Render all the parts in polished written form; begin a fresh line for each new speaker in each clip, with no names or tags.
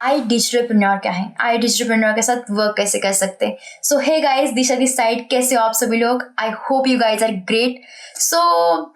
आई डिजिटलप्रेन्योर क्या है, आई डिजिटलप्रेन्योर के साथ वर्क कैसे कर सकते हैं। So hey guys, Disha this side, कैसे हो आप सभी लोग। I hope you guys are great. सो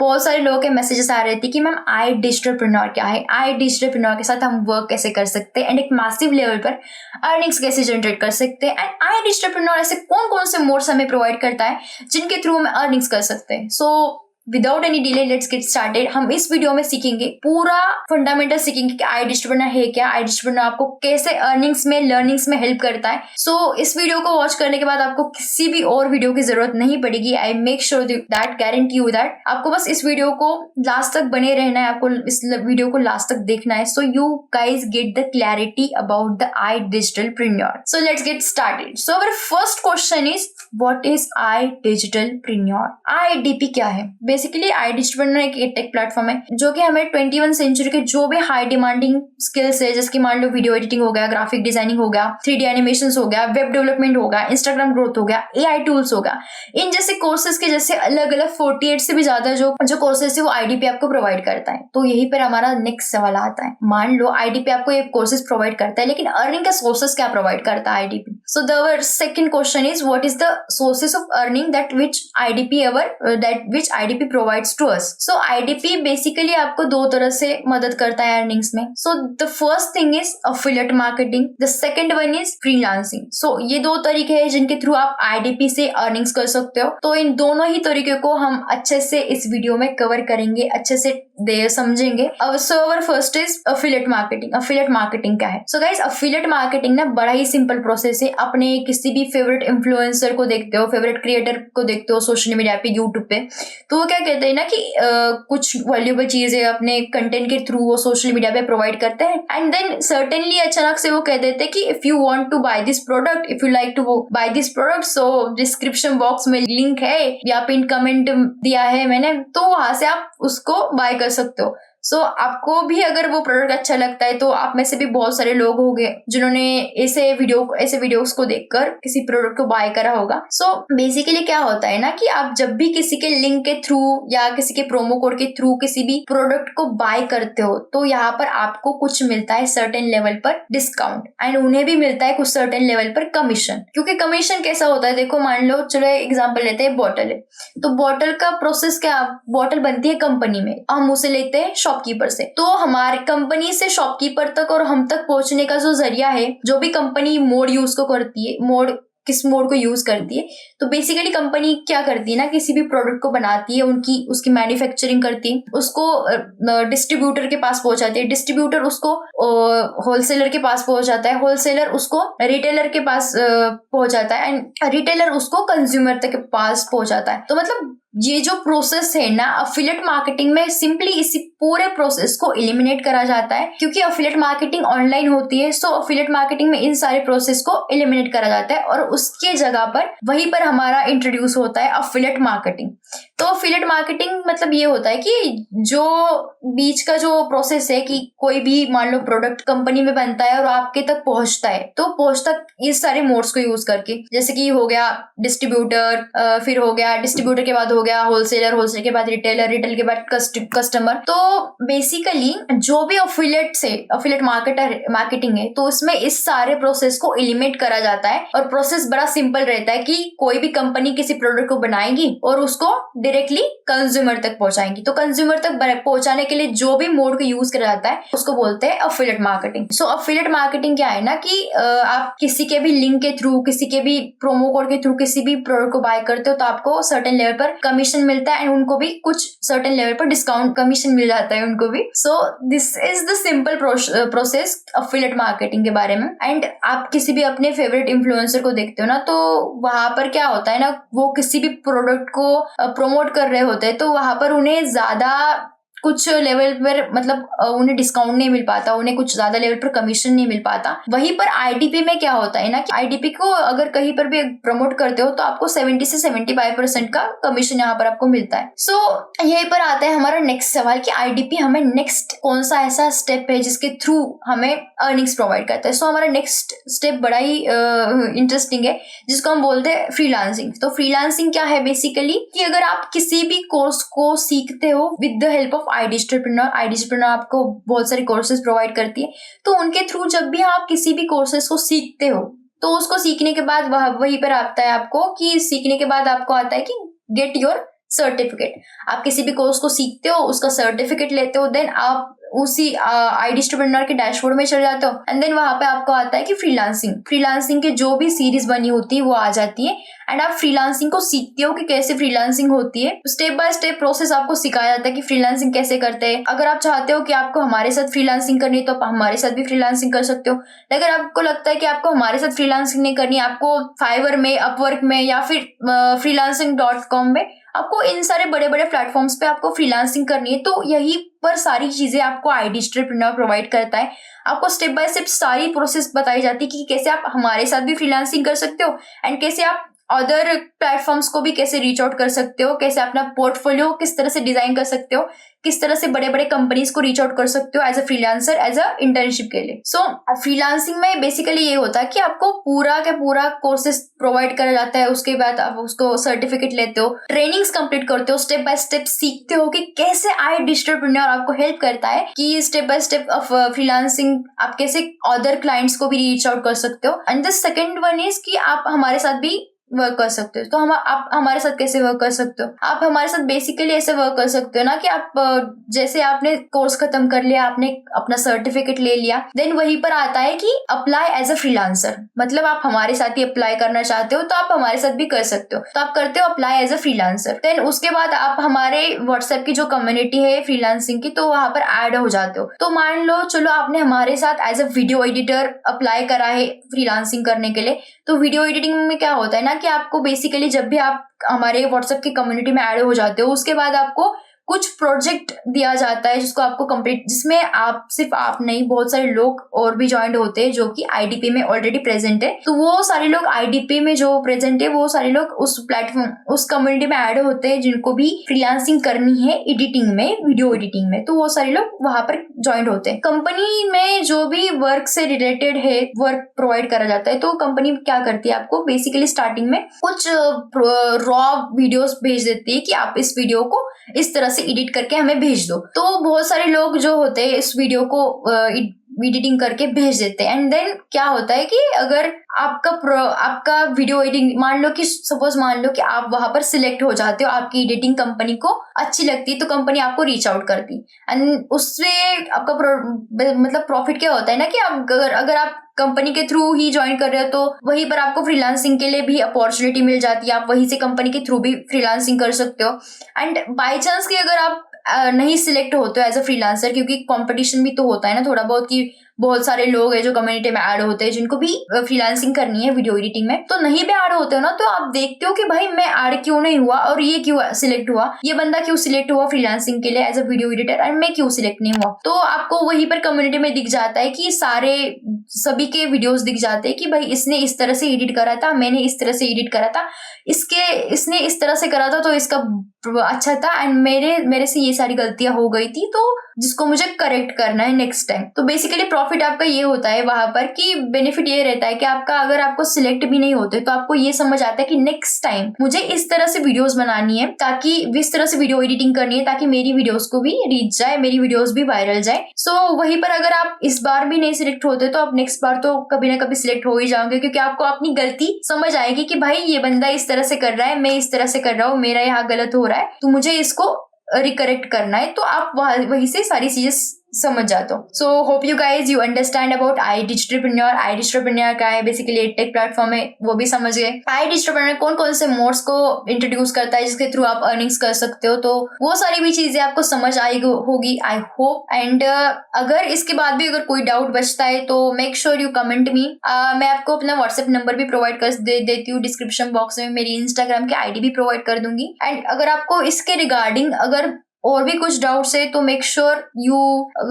बहुत सारे लोगों के मैसेजेस आ रहे थे कि मैम आई डिजिटलप्रेन्योर क्या है, आई डिजिटलप्रेन्योर के साथ हम वर्क कैसे कर सकते हैं एंड एक मैसिव लेवल पर अर्निंग्स कैसे जनरेट कर सकते हैं। एंड आई डिजिटलप्रेन्योर ऐसे कौन कौन से मोड्स हमें प्रोवाइड करता है जिनके थ्रू हम अर्निंग्स कर सकते हैं। So without any delay let's get started. हम इस वीडियो में सीखेंगे, पूरा फंडामेंटल सीखेंगे कि आई डिजिटलप्रेन्योर है क्या, आई डिजिटलप्रेन्योर आपको कैसे अर्निंग्स में, लर्निंग्स में हेल्प करता है। सो इस वीडियो को वॉच करने के बाद आपको किसी भी और वीडियो की जरूरत नहीं पड़ेगी। I make sure that, guarantee you that. आपको बस इस वीडियो को लास्ट तक बने रहना है, आपको इस वीडियो को लास्ट तक देखना है, so you guys get the clarity about the I digitalpreneur. So let's get started. So our first question is what is I digitalpreneur. IDP क्या है? बेसिकली आई डिजिटलप्रेन्योर एक टेक प्लेटफॉर्म है जो कि हमें 21 सेंचुरी के जो भी हाई डिमांडिंग स्किल्स है, जैसे कि मान लो वीडियो एडिटिंग हो गया, ग्राफिक डिजाइनिंग हो गया, 3D एनिमेशंस हो गया, वेब डेवलपमेंट हो गया, इंस्टाग्राम ग्रोथ हो गया, एआई टूल्स हो गया, इन जैसे कोर्सेज के जैसे अलग अलग 48 से भी ज्यादा जो कोर्सेज है वो आईडीपी आपको प्रोवाइड करता है। तो यही पर हमारा नेक्स्ट सवाल आता है, मान लो आईडीपी आपको ये कोर्सेज प्रोवाइड करता है, लेकिन अर्निंग का सोर्सेज क्या प्रोवाइड करता है IDP. So the second question is what is the sources of earning that which IDP provides to us. So IDP basically आपको दो तरह से मदद करता है अर्निंग्स में। So the first thing is affiliate marketing, the second one is freelancing. So ये दो तरीके हैं जिनके थ्रू आप आईडीपी से अर्निंग्स कर सकते हो। तो इन दोनों ही तरीके को हम अच्छे से इस वीडियो में कवर करेंगे, अच्छे से समझेंगे। So our first is affiliate marketing. Affiliate marketing क्या है? सो गाइस, अफिलिएट मार्केटिंग ना बड़ा ही सिंपल प्रोसेस है। अपने किसी भी फेवरेट इन्फ्लुएंसर को देखते हो, फेवरेट क्रिएटर को देखते हो सोशल मीडिया पे, यूट्यूब पे, तो वो क्या कहते हैं ना कि कुछ वैल्यूएबल चीजें अपने कंटेंट के थ्रू वो सोशल मीडिया पे प्रोवाइड करते हैं एंड देन सर्टेनली अचानक से वो कह देते हैं कि if you want to buy this product, if you like to buy this product, so description box में लिंक है या पिन कमेंट दिया है मैंने, तो वहां से आप उसको बाय कर सकते हो। सो आपको भी अगर वो प्रोडक्ट अच्छा लगता है, तो आप में से भी बहुत सारे लोग होंगे जिन्होंने ऐसे वीडियोस को देखकर किसी प्रोडक्ट को बाय करा होगा। सो बेसिकली क्या होता है ना कि आप जब भी किसी के लिंक के थ्रू या किसी के प्रोमो कोड के थ्रू किसी भी प्रोडक्ट को बाय करते हो, तो यहाँ पर आपको कुछ मिलता है सर्टेन लेवल पर डिस्काउंट एंड उन्हें भी मिलता है कुछ सर्टेन लेवल पर कमीशन। क्योंकि कमीशन कैसा होता है, देखो मान लो, चलो एग्जाम्पल लेते हैं, बॉटल है, तो बॉटल का प्रोसेस क्या, बॉटल बनती है कंपनी में, हम उसे लेते हैं शॉपकीपर से। तो हमारे कंपनी से शॉपकीपर तक और हम तक पहुंचने का जो जरिया है, जो भी कंपनी मोड यूज को करती है, मोड किस मोड को यूज करती है, तो बेसिकली कंपनी क्या करती है ना, किसी भी प्रोडक्ट को बनाती है, उसकी मैन्युफैक्चरिंग करती है, उसको डिस्ट्रीब्यूटर के पास पहुंचाती है, डिस्ट्रीब्यूटर उसको होलसेलर के पास पहुंचाता है, होलसेलर उसको रिटेलर के पास पहुंचाता है एंड रिटेलर उसको कंज्यूमर तक के पास पहुंचाता है। तो मतलब ये जो प्रोसेस है ना अफिलिएट मार्केटिंग में, सिंपली इसी पूरे प्रोसेस को एलिमिनेट करा जाता है। क्योंकि अफिलिएट मार्केटिंग ऑनलाइन होती है, सो अफिलिएट मार्केटिंग में इन सारे प्रोसेस को एलिमिनेट करा जाता है और उसके जगह पर वहीं पर हमारा इंट्रोड्यूस होता है अफिलिएट मार्केटिंग। तो अफिलिएट मार्केटिंग मतलब ये होता है कि जो बीच का जो प्रोसेस है कि कोई भी मान लो प्रोडक्ट कंपनी में बनता है और आपके तक पहुंचता है, तो पहुंचता इस सारे मोड्स को यूज करके, जैसे कि हो गया डिस्ट्रीब्यूटर, फिर हो गया डिस्ट्रीब्यूटर के बाद हो गया होलसेलर, होलसेलर के बाद रिटेलर, रिटेल के बाद कस्टमर। तो बेसिकली जो भी अफिलिएट मार्केटिंग है, तो उसमें इस सारे प्रोसेस को एलिमिनेट करा जाता है और प्रोसेस बड़ा सिंपल रहता है कि कोई भी कंपनी किसी प्रोडक्ट को बनाएगी और उसको डायरेक्टली कंज्यूमर तक पहुंचाएंगी। तो कंज्यूमर तक पहुंचाने के लिए जो भी मोड को यूज करा जाता है उसको बोलते हैं अफिलिएट मार्केटिंग। सो अफिलिएट मार्केटिंग क्या है ना कि आप किसी के भी लिंक के थ्रू, किसी के भी प्रोमो कोड के थ्रू किसी भी प्रोडक्ट को बाय करते हो, तो आपको सर्टेन लेवल पर कमीशन मिलता है एंड उनको भी कुछ सर्टेन लेवल पर डिस्काउंट कमीशन मिल जाता है उनको भी। So this is the simple process affiliate marketing के बारे में। एंड आप किसी भी अपने फेवरेट इन्फ्लुएंसर को देखते हो ना, तो वहां पर क्या होता है ना, वो किसी भी प्रोडक्ट को प्रमोट कर रहे होते हैं, तो वहां पर उन्हें ज्यादा कुछ लेवल पर मतलब उन्हें डिस्काउंट नहीं मिल पाता, उन्हें कुछ ज्यादा लेवल पर कमीशन नहीं मिल पाता। वहीं पर आईडीपी में क्या होता है ना कि आईडीपी को अगर कहीं पर भी प्रमोट करते हो तो आपको 70 से 75% का कमीशन यहाँ पर आपको मिलता है। सो यहीं पर आता है हमारा नेक्स्ट सवाल कि आईडीपी हमें नेक्स्ट कौन सा ऐसा स्टेप है जिसके थ्रू हमें अर्निंग्स प्रोवाइड करता है। सो हमारा नेक्स्ट स्टेप बड़ा ही इंटरेस्टिंग है, जिसको हम बोलते हैं फ्रीलांसिंग। तो फ्रीलांसिंग क्या है बेसिकली कि अगर आप किसी भी कोर्स को सीखते हो विद द हेल्प ऑफ आई डिस्ट्रीप्रेन्योर आपको बहुत सारे कोर्सेज प्रोवाइड करती है। तो उनके थ्रू जब भी आप किसी भी कोर्सेज को सीखते हो तो उसको सीखने के बाद वहीं पर आता है आपको कि सीखने के बाद आपको आता है कि गेट योर सर्टिफिकेट। आप किसी भी कोर्स को सीखते हो, उसका सर्टिफिकेट लेते हो, देन आप उसी आई डिस्ट्रीब्यूटर के डैशबोर्ड में चले जाते हो एंड देन वहां पे आपको आता है कि फ्रीलांसिंग के जो भी सीरीज बनी होती है वो आ जाती है एंड आप फ्रीलांसिंग को सीखते हो कि कैसे फ्रीलांसिंग होती है। स्टेप बाय स्टेप प्रोसेस आपको सिखाया जाता है कि फ्रीलांसिंग कैसे करते हैं। अगर आप चाहते हो कि आपको हमारे साथ फ्रीलांसिंग करनी है तो आप हमारे साथ भी फ्रीलांसिंग कर सकते हो। अगर आपको लगता है कि आपको हमारे साथ फ्रीलांसिंग नहीं करनी, आपको फाइवर में, अपवर्क में या फिर freelancing.com में, आपको इन सारे बड़े बड़े प्लेटफॉर्म्स पे आपको फ्रीलांसिंग करनी है, तो यही पर सारी चीजें आपको आई डिस्ट्रीब्यूटर प्रोवाइड करता है। आपको स्टेप बाय स्टेप सारी प्रोसेस बताई जाती है कि कैसे आप हमारे साथ भी फ्रीलांसिंग कर सकते हो एंड कैसे आप अदर प्लेटफॉर्म्स को भी कैसे रीच आउट कर सकते हो, कैसे अपना पोर्टफोलियो किस तरह से डिजाइन कर सकते हो, किस तरह से बड़े बड़े कंपनीज को रीच आउट कर सकते हो as a freelancer, as a internship के लिए। सो फ्रीलांसिंग में बेसिकली ये होता है कि आपको पूरा का पूरा कोर्सेज प्रोवाइड करा जाता है, उसके बाद आप उसको सर्टिफिकेट लेते हो, ट्रेनिंग्स कंप्लीट करते हो, स्टेप बाय स्टेप सीखते हो कि कैसे आई डिस्ट्रीब्यूटर आपको हेल्प करता है कि step by step of freelancing आप कैसे अदर क्लाइंट्स को भी रीच आउट कर सकते हो। And the second one is कि आप हमारे साथ भी वर्क कर सकते हो। तो आप हमारे साथ कैसे वर्क कर सकते हो? आप हमारे साथ बेसिकली ऐसे वर्क कर सकते हो ना कि आप जैसे आपने कोर्स खत्म कर लिया, आपने अपना सर्टिफिकेट ले लिया, देन वहीं पर आता है कि अप्लाई एज अ फ्रीलांसर। मतलब आप हमारे साथ ही अप्लाई करना चाहते हो तो आप हमारे साथ भी कर सकते हो, तो आप करते हो apply as a freelancer. Then उसके बाद आप हमारे व्हाट्सएप की जो कम्युनिटी है फ्रीलांसिंग की, तो वहां पर ऐड हो जाते हो। तो मान लो चलो आपने हमारे साथ as a video editor apply करा है फ्रीलांसिंग करने के लिए। तो वीडियो एडिटिंग में क्या होता है ना कि आपको बेसिकली जब भी आप हमारे व्हाट्सएप की कम्युनिटी में ऐड हो जाते हो उसके बाद आपको कुछ प्रोजेक्ट दिया जाता है जिसको आपको कंप्लीट, जिसमें आप सिर्फ आप नहीं, बहुत सारे लोग और भी ज्वाइंट होते हैं जो कि आईडीपी में ऑलरेडी प्रेजेंट है। तो वो सारे लोग आईडीपी में जो प्रेजेंट है वो सारे लोग उस प्लेटफॉर्म, उस कम्युनिटी में ऐड होते हैं जिनको भी फ्रीलांसिंग करनी है एडिटिंग में, वीडियो एडिटिंग में। तो वो सारे लोग वहां पर ज्वाइंट होते हैं। कंपनी में जो भी वर्क से रिलेटेड है वर्क प्रोवाइड करा जाता है, तो कंपनी क्या करती है, आपको बेसिकली स्टार्टिंग में कुछ रॉ वीडियोस भेज देती है कि आप इस वीडियो को इस तरह से एडिट करके हमें भेज दो। तो बहुत सारे लोग जो होते हैं इस वीडियो को एडिटिंग करके भेज देते हैं एंड देन क्या होता है कि अगर आपका वीडियो एडिटिंग, मान लो कि आप वहां पर सिलेक्ट हो जाते हो, आपकी एडिटिंग कंपनी को अच्छी लगती है तो कंपनी आपको रीच आउट करती है एंड उससे आपका मतलब प्रॉफिट क्या होता है ना कि अगर आप कंपनी के थ्रू ही ज्वाइन कर रहे हो तो वहीं पर आपको फ्रीलांसिंग के लिए भी अपॉर्चुनिटी मिल जाती है, आप वहीं से कंपनी के थ्रू भी फ्रीलांसिंग कर सकते हो। एंड बाय चांस कि अगर आप नहीं सिलेक्ट होते हो एज अ फ्रीलांसर, क्योंकि कंपटीशन भी तो होता है ना थोड़ा बहुत कि बहुत सारे लोग हैं जो कम्युनिटी में ऐड होते हैं जिनको भी फ्रीलांसिंग करनी है वीडियो एडिटिंग में, तो नहीं भी ऐड होते हो ना तो आप देखते हो कि भाई मैं ऐड क्यों नहीं हुआ और ये क्यों सिलेक्ट हुआ, ये बंदा क्यों सिलेक्ट हुआ फ्रीलांसिंग के लिए as a video editor and मैं क्यों सिलेक्ट नहीं हुआ। तो आपको वहीं पर कम्युनिटी में दिख जाता है कि सभी के वीडियोस दिख जाते हैं कि भाई इसने इस तरह से एडिट करा था, मैंने इस तरह से एडिट करा था, इसने इस तरह से करा था तो इसका अच्छा था एंड मेरे से ये सारी गलतियां हो गई थी तो जिसको मुझे करेक्ट करना है नेक्स्ट टाइम। तो बेसिकली प्रॉफिट आपका ये होता है वहां पर कि बेनिफिट ये रहता है कि अगर आपको सिलेक्ट भी नहीं होते तो आपको ये समझ आता है कि नेक्स्ट टाइम मुझे इस तरह से वीडियोस बनानी है, ताकि इस तरह से वीडियो एडिटिंग करनी है ताकि मेरी वीडियोस को भी रीच जाए, मेरी वीडियोस भी वायरल जाए। सो वहीं पर अगर आप इस बार भी नहीं सिलेक्ट होते तो आप नेक्स्ट बार तो कभी ना कभी सिलेक्ट हो ही जाओगे, क्योंकि आपको अपनी गलती समझ आएगी कि भाई ये बंदा इस तरह से कर रहा है, मैं इस तरह से कर रहा हूँ, मेरा यहाँ गलत हो रहा है तो मुझे इसको रिकरेक्ट करना है। तो आप वहीं से सारी चीजें समझ जाते हो। So hope you guys you understand about I distributor. I distributor क्या है, बेसिकली एक टेक प्लेटफॉर्म है, वो भी समझ गए। आई डिस्ट्रीब्यूटर कौन कौन से मोड्स को इंट्रोड्यूस करता है जिसके थ्रू आप अर्निंग्स कर सकते हो, तो वो सारी भी चीजें आपको समझ आई होगी आई होप। एंड अगर इसके बाद भी अगर कोई डाउट बचता है तो make sure you comment me. मैं आपको अपना व्हाट्सएप नंबर भी प्रोवाइड कर देती हूँ, डिस्क्रिप्शन बॉक्स में मेरी इंस्टाग्राम की आईडी भी प्रोवाइड कर दूंगी। एंड अगर आपको इसके रिगार्डिंग अगर और भी कुछ डाउट्स है तो make sure you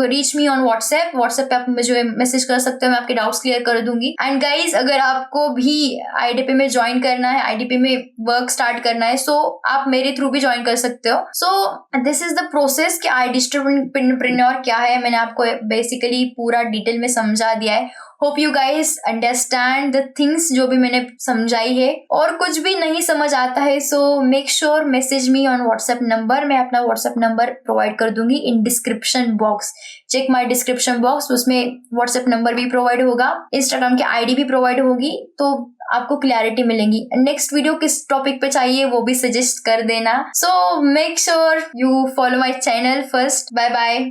reach me on WhatsApp पे आप मुझे मैसेज कर सकते हो, मैं आपके डाउट्स क्लियर कर दूंगी। एंड गाइज अगर आपको भी आईडीपी में ज्वाइन करना है, आईडीपी में वर्क स्टार्ट करना है, सो आप मेरे थ्रू भी ज्वाइन कर सकते हो। So this is the process कि आई डिस्ट्रीब्यूटर क्या है, मैंने आपको बेसिकली पूरा डिटेल में समझा दिया है। Hope you guys understand the things जो भी मैंने समझाई है। और कुछ भी नहीं समझ आता है so make sure message me on WhatsApp number. मैं अपना व्हाट्सएप नंबर प्रोवाइड कर दूंगी in description box. Check my description box, उसमें व्हाट्सएप नंबर भी प्रोवाइड होगा, इंस्टाग्राम की आईडी भी प्रोवाइड होगी, तो आपको क्लैरिटी मिलेगी। नेक्स्ट वीडियो किस टॉपिक पे चाहिए वो भी सजेस्ट कर देना। So make sure you follow my channel first. Bye bye.